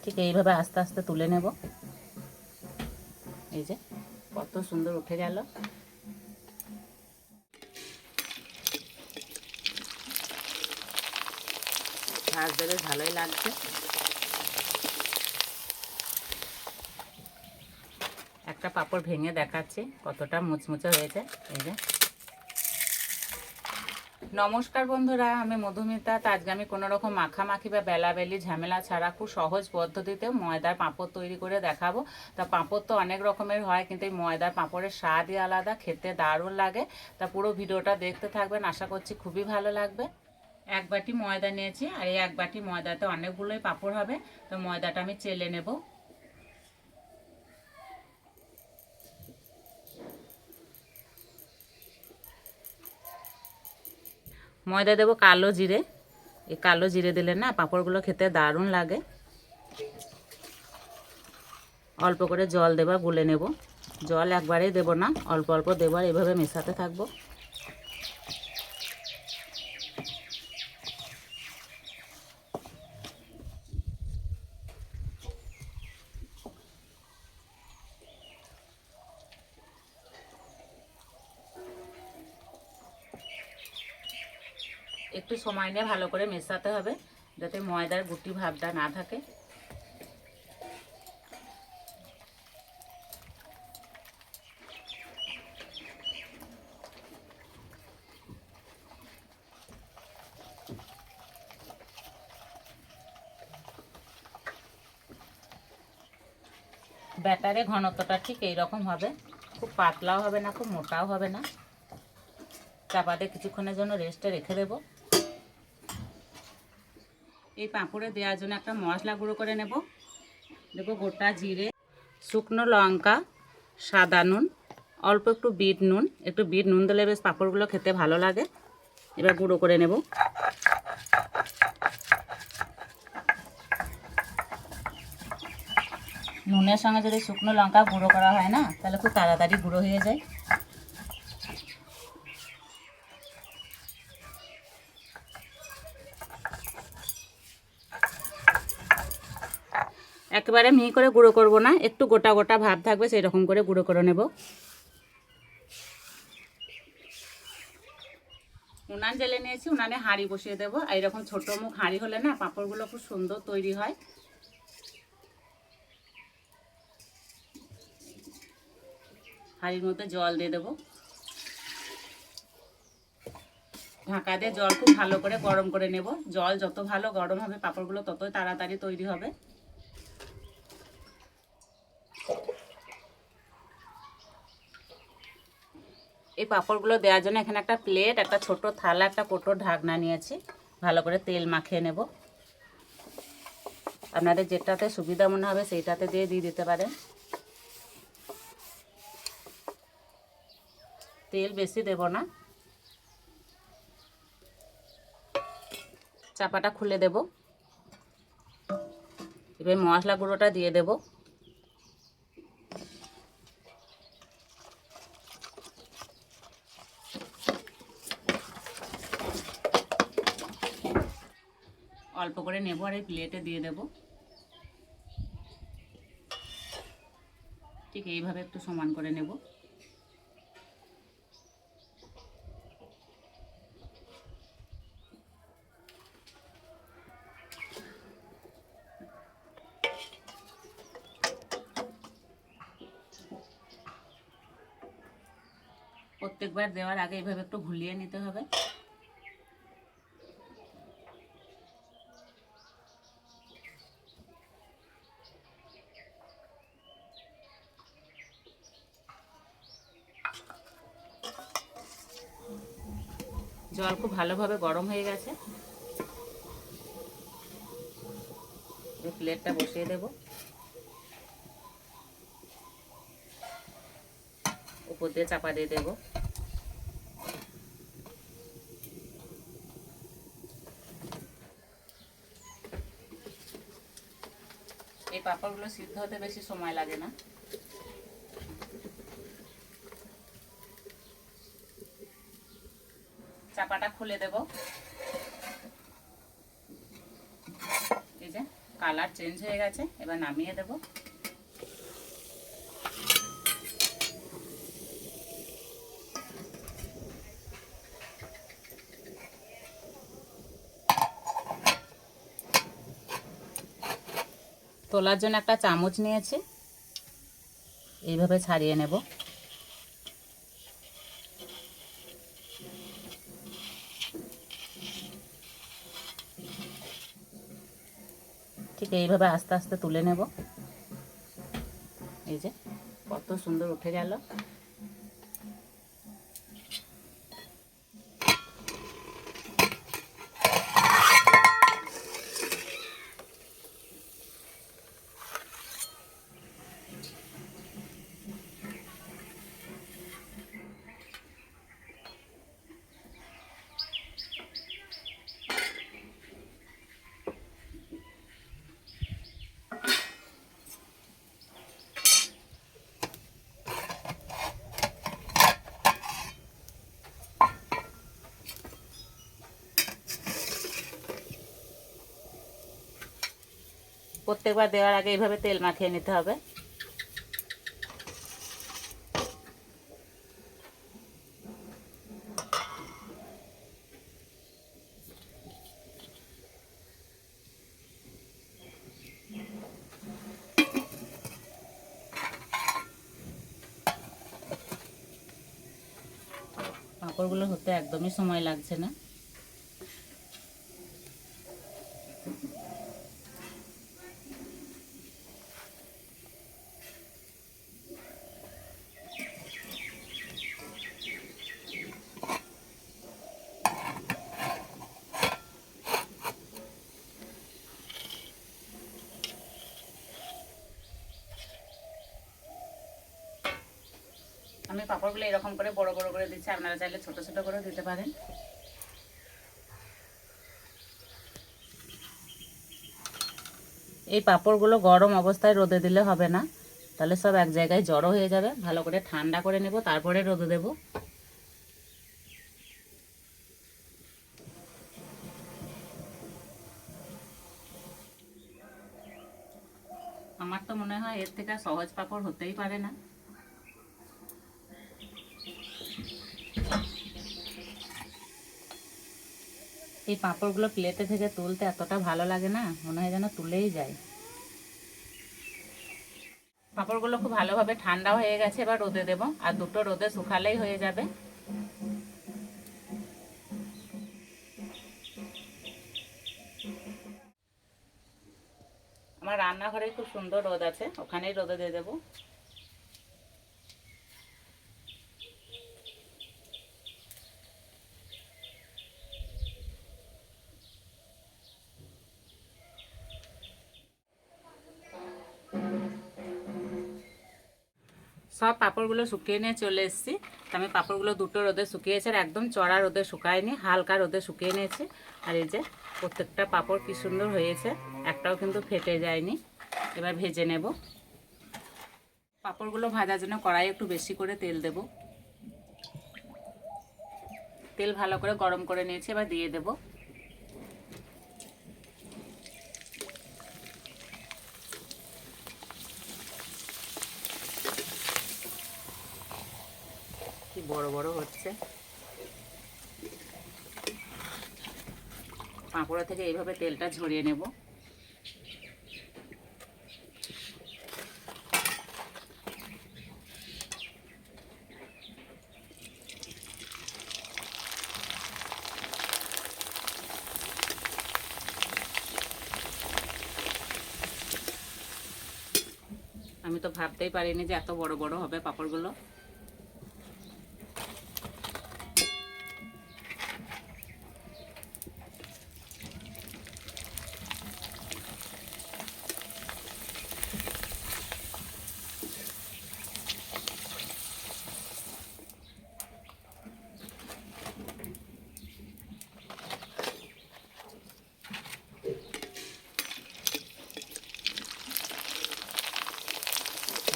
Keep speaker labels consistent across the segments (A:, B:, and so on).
A: ঠিক এইভাবে আস্তে আস্তে তুলে নেব। এই যে কত সুন্দর উঠে গেল। ভাজতে বেশ ভালোই লাগছে। একটা পাঁপড় ভেঙে দেখাচ্ছি কতটা মুচমুচে হয়েছে। এই যে নমস্কার বন্ধুরা, আমি মধুমিতা। আজকে আমি কোনো রকম মাখামাখি বা বেলাবেলি ঝামেলা ছাড়া খুব সহজ পদ্ধতিতে ময়দার পাঁপড় তৈরি করে দেখাবো। তা পাঁপড় তো অনেক রকমের হয়, কিন্তু এই ময়দার পাঁপড়ের স্বাদই আলাদা, খেতে দারুণ লাগে। তা পুরো ভিডিওটা দেখতে থাকবেন, আশা করছি খুবই ভালো লাগবে। এক বাটি ময়দা নিয়েছি, আর এই এক বাটি ময়দাতে অনেকগুলোই পাঁপড় হবে। তো ময়দাটা আমি চেলে নেব। ময়দা দেবো কালো জিরে। এই কালো জিরে দিলে না পাঁপড়গুলো খেতে দারুণ লাগে। অল্প করে জল দেবার গুলে নেব। জল একবারেই দেব না, অল্প অল্প দেবার, এভাবে মেশাতে থাকবো। একটু সময় নিয়ে ভালো করে মেশাতে হবে, যাতে ময়দার গুটি ভাবটা না থাকে। ব্যাটারে ঘনত্বটা ঠিক এইরকম হবে, খুব পাতলাও হবে না, খুব মোটাও হবে না। চাপা দিয়ে কিছুক্ষণের জন্য রেস্টে রেখে দেব। এই পাঁপড়ে দেওয়ার জন্য একটা মশলা গুঁড়ো করে নেব। দেব গোটা জিরে, শুকনো লঙ্কা, সাদা নুন, অল্প একটু বিট নুন। একটু বিট নুন দিলে বেশ পাঁপড়গুলো খেতে ভালো লাগে। এবার গুঁড়ো করে নেব। নুনের সঙ্গে যদি শুকনো লঙ্কা গুঁড়ো করা হয় না, তাহলে খুব তাড়াতাড়ি গুঁড়ো হয়ে যায়। একেবারে মিহি করে গুঁড়ো করব না, একটু গোটা গোটা ভাব থাকবে, সেই রকম করে গুঁড়ো করে নেব। উনান জ্বেলে নিয়েছি, উনানে হাঁড়ি বসিয়ে দেবো। এইরকম ছোটো মুখ হাঁড়ি হলে না পাঁপড়গুলো খুব সুন্দর তৈরি হয়। হাঁড়ির মধ্যে জল দিয়ে দেবো। ঢাকা দিয়ে জল খুব ভালো করে গরম করে নেব। জল যত ভালো গরম হবে পাঁপড়গুলো ততই তাড়াতাড়ি তৈরি হবে। এই পাঁপড়গুলো দেওয়ার জন্য এখানে একটা প্লেট, একটা ছোট থালা, একটা কোটোর ঢাকনা নিয়েছি। ভালো করে তেল মাখিয়ে নেব। আপনাদের যেটাতে সুবিধা মনে হবে সেইটাতে দিয়ে দিতে পারেন। তেল বেশি দেব না। চাপাটা খুলে দেব। এবার মশলা গুঁড়োটা দিয়ে দেব। অল্প করে নেব আর এই প্লেটে দিয়ে দেব। ঠিক এইভাবে একটু সমান করে নেব। প্রত্যেকবার দেওয়ার আগে এইভাবে একটু ঘুলিয়ে নিতে হবে। জল খুব ভালোভাবে গরম হয়ে গেছে। এই প্লেটটা বসিয়ে দেব। উপর দিয়ে চাপা দিয়ে দেব। এই পাঁপড়গুলো সিদ্ধ হতে বেশি সময় লাগে না। চাপাটা খুলে দেব। এই যে কালার চেঞ্জ হয়ে গেছে, এবার নামিয়ে দেব। তোলার জন্য একটা চামচ নিয়েছি, এইভাবে ছাড়িয়ে নেব। ঠিক এইভাবে আস্তে আস্তে তুলে নেব। এই যে কত সুন্দর উঠে গেল। প্রত্যেকবার দেওয়ার আগে এইভাবে তেল মাখিয়ে নিতে হবে। পাঁপড়গুলো হতে একদমই সময় লাগছে না। আমি পাঁপড়গুলো এরকম করে বড় বড় করে দিচ্ছি, আপনারা চাইলে ছোট ছোট করেও দিতে পারেন। এই পাঁপড়গুলো গরম অবস্থায় রোদে দিলে হবে না, তাহলে সব এক জায়গায় জড়ো হয়ে যাবে। ভালো করে ঠান্ডা করে নেব, তারপরে রোদে দেব। আমার তো মনে হয় এর থেকে সহজ পাঁপড় হতেই পারে না। এই পাঁপড়গুলো প্লেটে থেকে তুলতে এতটা ভালো লাগে না, মনে হয় যেন তুলেই যায়। পাঁপড়গুলো খুব ভালোভাবে ঠান্ডা হয়ে গেছে, এবার রোদে দেব, আর দুটো রোদে শুকালেই হয়ে যাবে। আমার রান্নাঘরে খুব সুন্দর রোদ আছে, ওখানেই রোদে দিয়ে দেবো। সব পাঁপড়গুলো শুকিয়ে নিয়ে চলে এসেছি। তো আমি পাঁপড়গুলো দুটো রোদে শুকিয়েছে, আর একদম চড়া রোদে শুকায়নি, হালকা রোদে শুকিয়ে নিয়েছি। আর এই যে প্রত্যেকটা পাঁপড় কি সুন্দর হয়েছে, একটাও কিন্তু ফেটে যায়নি। এবার ভেজে নেব। পাঁপড়গুলো ভাজার জন্য কড়াই একটু বেশি করে তেল দেব। তেল ভালো করে গরম করে নিয়েছি, এবার দিয়ে দেব। কি বড় বড় হচ্ছে। পাঁপড়া থেকে এইভাবে তেলটা ঝরিয়ে নেব। আমি তো ভাবতেই পারিনি যে এত বড় বড় হবে পাঁপড়গুলো।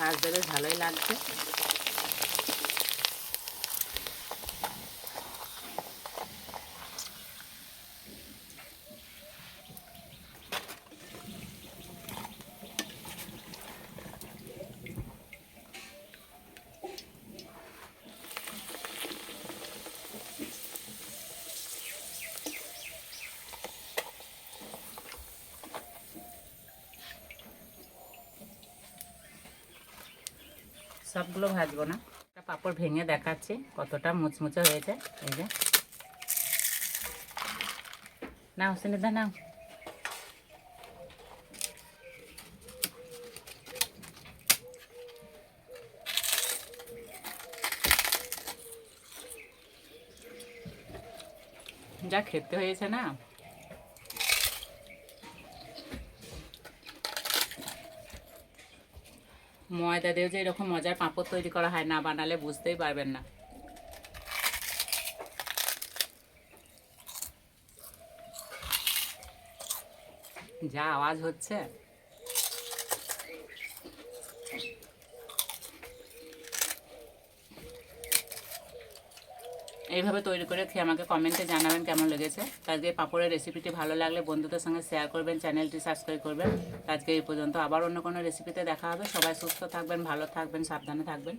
A: ভাজতে বেশ ভালোই লাগছে। সবগুলো ভাজবো না, একটা পাঁপড় ভেঙে দেখাচ্ছি কতটা মুচমুচে হয়েছে। এই যে নাও সুনিতা নাও। যা খেতে হয়েছে না, ময়দা দিয়ে যে এরকম মজার পাঁপড় তৈরি করা হয়, না বানালে বুঝতেই পারবেন না। যা আওয়াজ হচ্ছে, এইভাবে তৈরি করে খেয়ে আমাকে কমেন্টে জানাবেন কেমন লেগেছে। আজকে পাঁপড়ের রেসিপিটি ভালো লাগলে বন্ধুদের সঙ্গে শেয়ার করবেন, চ্যানেলটি সাবস্ক্রাইব করবেন। আজকে এই পর্যন্ত, আবার অন্য কোনো রেসিপিতে দেখা হবে। সবাই সুস্থ থাকবেন, ভালো থাকবেন, সাবধানে থাকবেন।